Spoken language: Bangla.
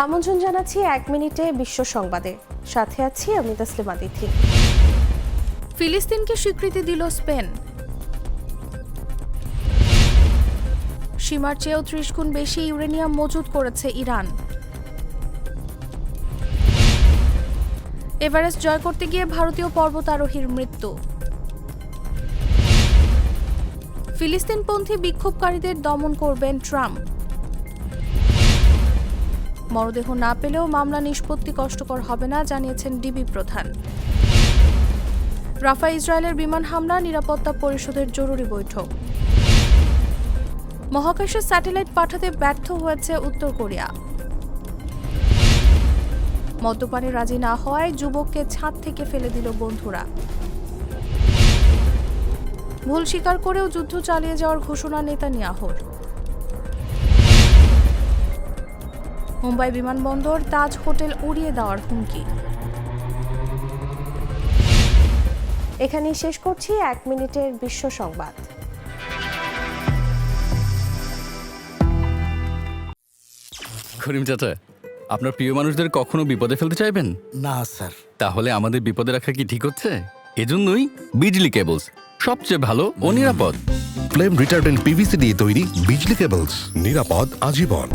আমন্ত্রণ জানাচ্ছি 1 মিনিটে বিশ্ব সংবাদে, সাথে আছি আমি তাসলিমা তিথি। ফিলিস্তিনকে স্বীকৃতি দিল স্পেন। সীমার চেয়েও 30 গুণ বেশি ইউরেনিয়াম মজুত করেছে ইরান। এভারেস্ট জয় করতে গিয়ে ভারতীয় পর্বতারোহীর মৃত্যু। ফিলিস্তিনপন্থী বিক্ষোভকারীদের দমন করবেন ট্রাম্প। মরদেহ না পেলেও মামলা নিষ্পত্তি কষ্টকর হবে না, জানিয়েছেন ডিবি প্রধান। রাফা ইসরায়েলের বিমান হামলা, নিরাপত্তা পরিষদের জরুরি বৈঠক। মহাকাশে স্যাটেলাইট পাঠাতে ব্যর্থ হয়েছে উত্তর কোরিয়া। মদ্যপানে রাজি না হওয়ায় যুবককে ছাদ থেকে ফেলে দিল বন্ধুরা। ভুল স্বীকার করেও যুদ্ধ চালিয়ে যাওয়ার ঘোষণা নেতানিয়াহুর। মুম্বাই বিমানবন্দর তাজ হোটেল উড়িয়ে দেওয়ার হুমকি। এখানেই শেষ করছি 1 মিনিটের বিশ্ব সংবাদ। করিম চাচা, আপনার প্রিয় মানুষদের কখনো বিপদে ফেলতে চাইবেন না স্যার। তাহলে আমাদের বিপদে রাখা কি ঠিক হচ্ছে? এজন্যই বিজলি কেবলস সবচেয়ে ভালো ও নিরাপদ। ফ্লেম রিটার্ডেন্ট পিভিসি দিয়ে তৈরি বিজলি কেবলস, নিরাপদ আজীবন।